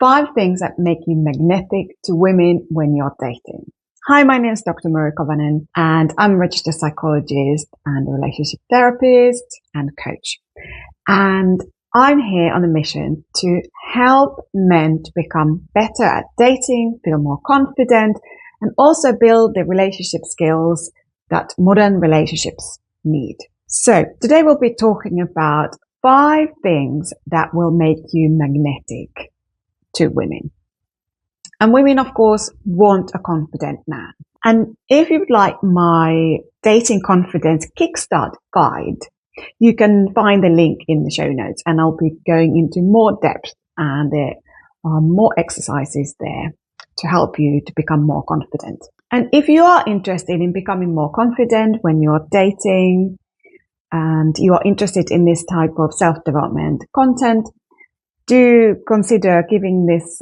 5 things that make you magnetic to women when you're dating. Hi, my name is Dr. Kovanen, and I'm a registered psychologist and a relationship therapist and coach. And I'm here on a mission to help men to become better at dating, feel more confident, and also build the relationship skills that modern relationships need. So today we'll be talking about 5 things that will make you magnetic to women. And women, of course, want a confident man. And if you'd like my dating confidence kickstart guide, you can find the link in the show notes, and I'll be going into more depth, and there are more exercises there to help you to become more confident. And if you are interested in becoming more confident when you're dating and you are interested in this type of self-development content, do consider giving this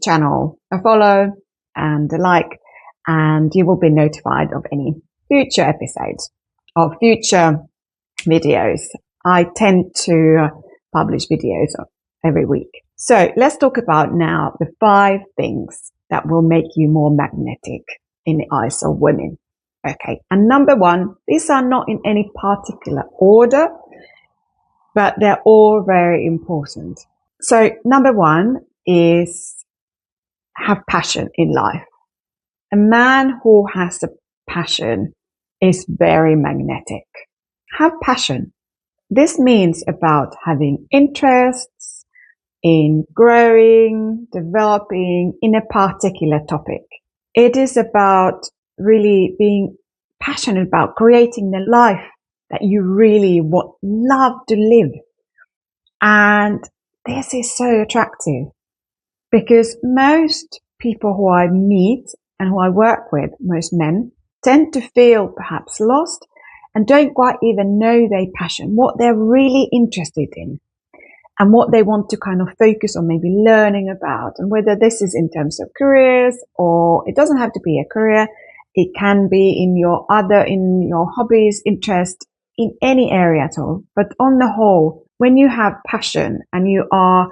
channel a follow and a like, and you will be notified of any future episodes or future videos. I tend to publish videos every week. So let's talk about now the 5 things that will make you more magnetic in the eyes of women. Okay, and number 1, these are not in any particular order, but they're all very important. So number 1 is have passion in life. A man who has a passion is very magnetic. Have passion. This means about having interests in growing, developing in a particular topic. It is about really being passionate about creating the life that you really love to live. And this is so attractive because most people who I meet and who I work with, most men, tend to feel perhaps lost and don't quite even know their passion, what they're really interested in and what they want to kind of focus on maybe learning about, and whether this is in terms of careers, or it doesn't have to be a career. It can be in your hobbies, interest, in any area at all. But on the whole, when you have passion and you are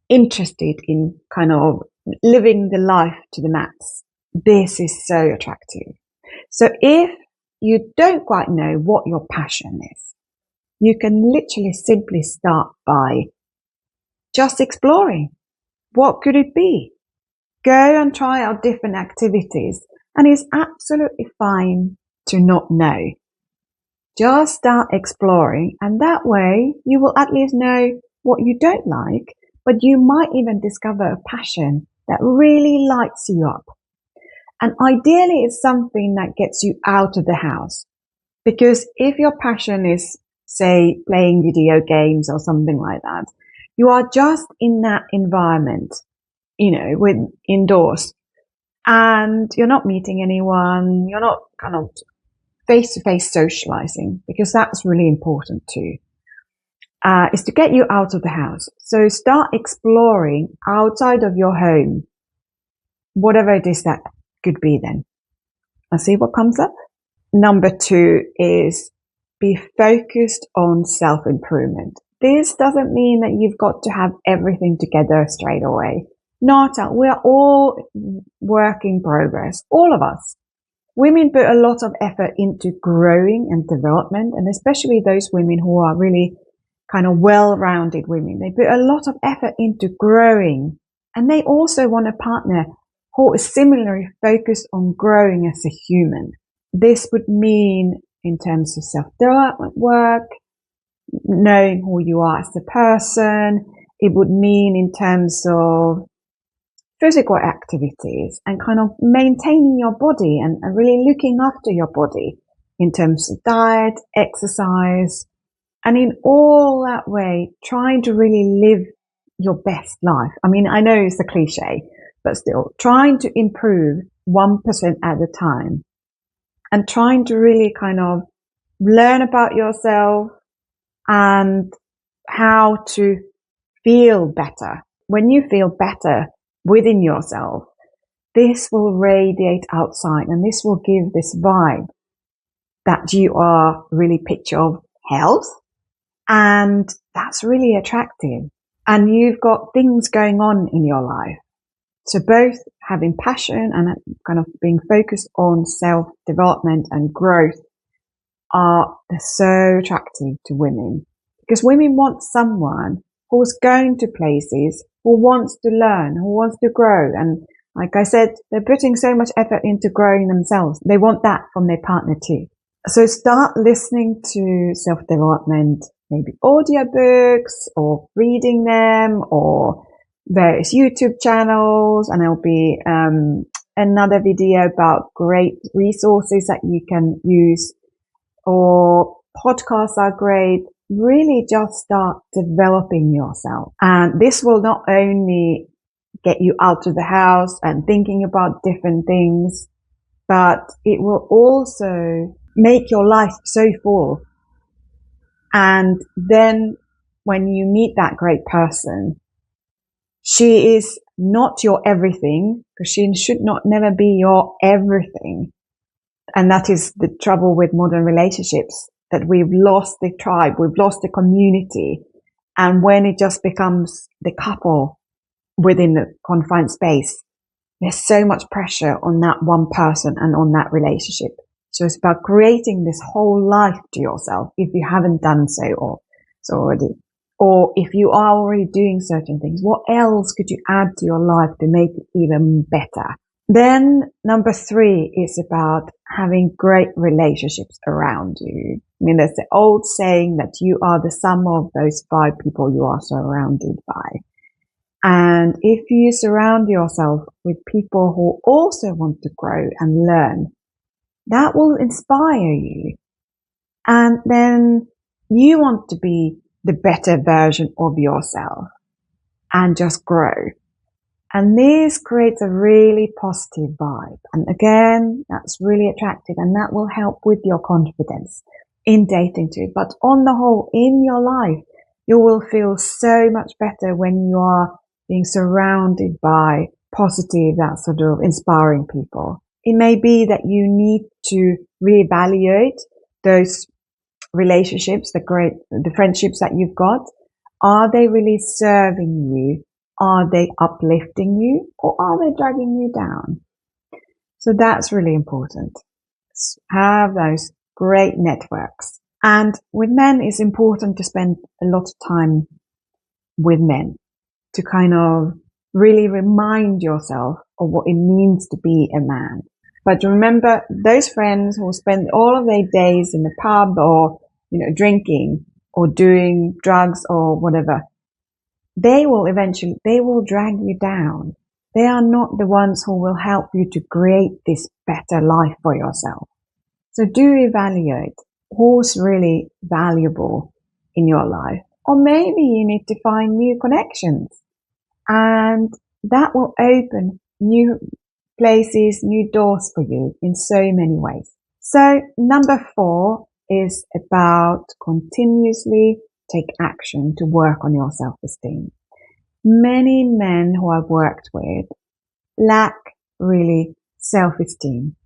interested in kind of living the life to the max, this is so attractive. So if you don't quite know what your passion is, you can literally simply start by just exploring. What could it be? Go and try out different activities, and it's absolutely fine to not know. Just start exploring, and that way you will at least know what you don't like, but you might even discover a passion that really lights you up. And ideally it's something that gets you out of the house, because if your passion is, say, playing video games or something like that, you are just in that environment, with indoors, and you're not meeting anyone, you're not kind of face-to-face socializing, because that's really important too, is to get you out of the house. So start exploring outside of your home, whatever it is that could be then, and see what comes up. Number 2 is be focused on self-improvement. This doesn't mean that you've got to have everything together straight away. Not at all. We are all work in progress, all of us. Women put a lot of effort into growing and development, and especially those women who are really kind of well-rounded women. They put a lot of effort into growing, and they also want a partner who is similarly focused on growing as a human. This would mean in terms of self-development work, knowing who you are as a person. It would mean in terms of physical activities and kind of maintaining your body and really looking after your body in terms of diet, exercise, and in all that way, trying to really live your best life. I mean, I know it's a cliche, but still trying to improve 1% at a time and trying to really kind of learn about yourself and how to feel better. When you feel better within yourself, this will radiate outside, and this will give this vibe that you are really picture of health, and that's really attractive. and you've got things going on in your life. So both having passion and kind of being focused on self-development and growth are so attractive to women, because women want someone who's going to places, who wants to learn, who wants to grow. And like I said, they're putting so much effort into growing themselves. They want that from their partner too. So start listening to self-development, maybe audiobooks or reading them, or various YouTube channels, and there'll be another video about great resources that you can use, or podcasts are great. Really just start developing yourself. And this will not only get you out of the house and thinking about different things, but it will also make your life so full. And then when you meet that great person, she is not your everything, because she should not never be your everything. And that is the trouble with modern relationships, that we've lost the tribe, we've lost the community. And when it just becomes the couple within the confined space, there's so much pressure on that one person and on that relationship. So it's about creating this whole life to yourself, if you haven't done so already. Or if you are already doing certain things, what else could you add to your life to make it even better? Then number 3 is about having great relationships around you. I mean, there's the old saying that you are the sum of those 5 people you are surrounded by. And if you surround yourself with people who also want to grow and learn, that will inspire you. And then you want to be the better version of yourself and just grow. And this creates a really positive vibe. And again, that's really attractive, and that will help with your confidence in dating too. But on the whole, in your life, you will feel so much better when you are being surrounded by positive, that sort of inspiring people. It may be that you need to reevaluate those relationships, the friendships that you've got. Are they really serving you? Are they uplifting you, or are they dragging you down? So that's really important. Have those great networks. And with men, it's important to spend a lot of time with men to kind of really remind yourself of what it means to be a man. But remember, those friends who spend all of their days in the pub, or, drinking or doing drugs or whatever, they will drag you down. They are not the ones who will help you to create this better life for yourself. So do evaluate who's really valuable in your life. Or maybe you need to find new connections, and that will open new places, new doors for you in so many ways. So number 4 is about continuously take action to work on your self-esteem. Many men who I've worked with lack really self-esteem,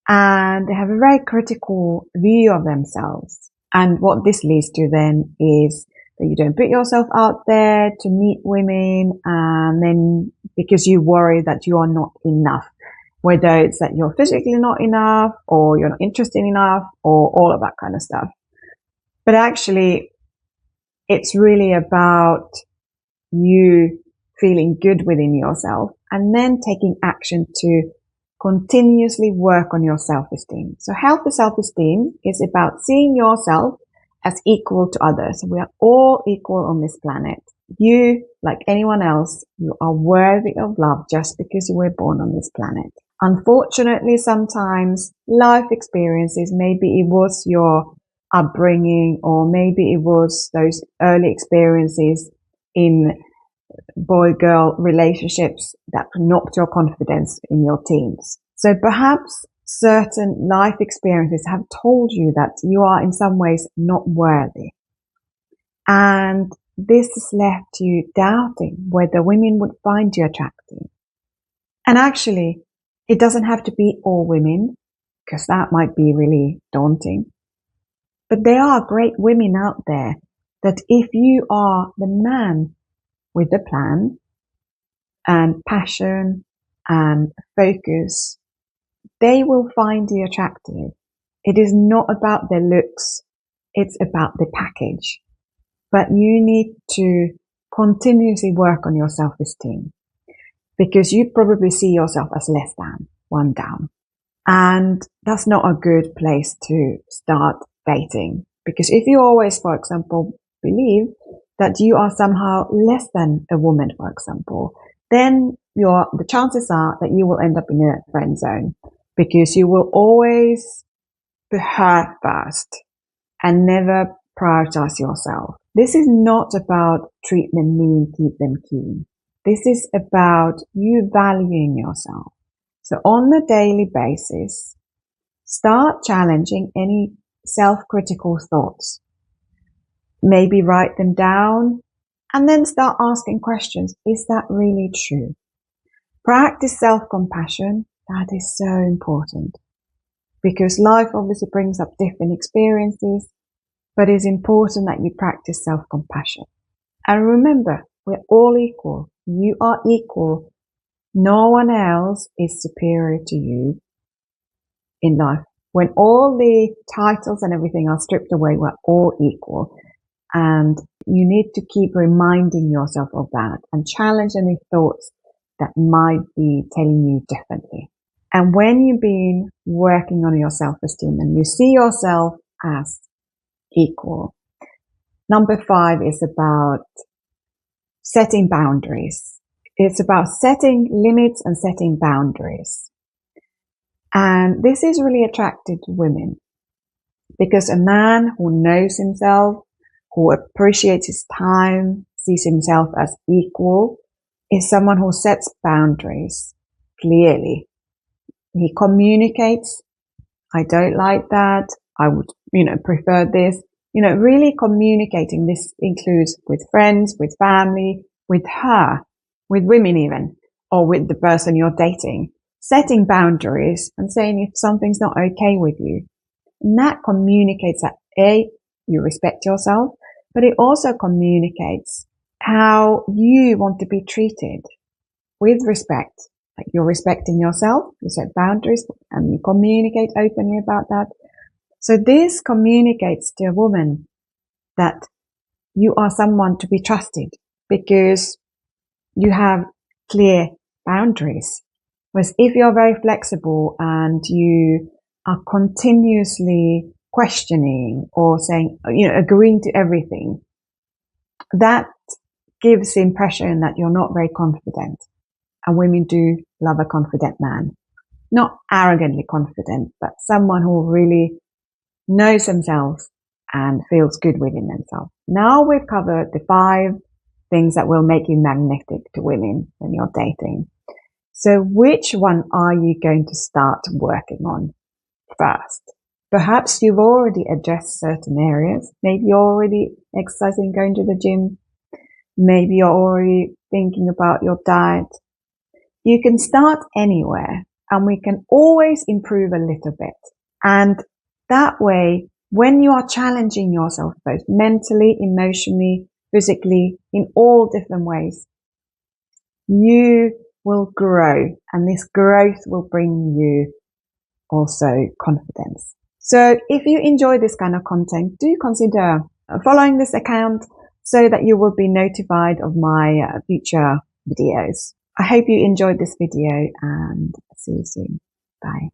and they have a very critical view of themselves. And what this leads to then is that you don't put yourself out there to meet women, and then because you worry that you are not enough, whether it's that you're physically not enough, or you're not interested enough, or all of that kind of stuff. But actually, it's really about you feeling good within yourself, and then taking action to continuously work on your self-esteem. So healthy self-esteem is about seeing yourself as equal to others. We are all equal on this planet. You, like anyone else, you are worthy of love just because you were born on this planet. Unfortunately, sometimes life experiences, maybe it was your upbringing, or maybe it was those early experiences in boy-girl relationships that knocked your confidence in your teens. So perhaps certain life experiences have told you that you are in some ways not worthy. And this has left you doubting whether women would find you attractive. And actually, it doesn't have to be all women, because that might be really daunting. But there are great women out there that if you are the man with a plan and passion and focus, they will find you attractive. It is not about their looks, it's about the package. But you need to continuously work on your self-esteem, because you probably see yourself as less than, one down. And that's not a good place to start dating. Because if you always, for example, believe that you are somehow less than a woman, for example, then the chances are that you will end up in a friend zone, because you will always be her first and never prioritize yourself. This is not about treat them mean, keep them keen. This is about you valuing yourself. So on a daily basis, start challenging any self-critical thoughts. Maybe write them down and then start asking questions. Is that really true? Practice self-compassion. That is so important, because life obviously brings up different experiences, but it's important that you practice self-compassion. And remember, we're all equal. You are equal. No one else is superior to you in life. When all the titles and everything are stripped away, we're all equal. And you need to keep reminding yourself of that and challenge any thoughts that might be telling you differently. And when you've been working on your self-esteem and you see yourself as equal, number 5 is about setting boundaries. It's about setting limits and setting boundaries. And this is really attractive to women, because a man who knows himself, who appreciates his time, sees himself as equal, is someone who sets boundaries clearly. He communicates, I don't like that, I would, prefer this. Really communicating. This includes with friends, with family, with her, with women even, or with the person you're dating. Setting boundaries and saying if something's not okay with you. And that communicates that A, you respect yourself, but it also communicates how you want to be treated with respect. Like you're respecting yourself, you set boundaries, and you communicate openly about that. So this communicates to a woman that you are someone to be trusted, because you have clear boundaries. Whereas if you're very flexible and you are continuously questioning or saying, agreeing to everything, that gives the impression that you're not very confident. And women do love a confident man. Not arrogantly confident, but someone who really knows themselves and feels good within themselves. Now we've covered the 5 things that will make you magnetic to women when you're dating. So which one are you going to start working on first? Perhaps you've already addressed certain areas. Maybe you're already exercising, going to the gym. Maybe you're already thinking about your diet. You can start anywhere, and we can always improve a little bit. And that way, when you are challenging yourself both mentally, emotionally, physically, in all different ways, you will grow, and this growth will bring you also confidence. So if you enjoy this kind of content, do consider following this account so that you will be notified of my future videos. I hope you enjoyed this video, and see you soon. Bye.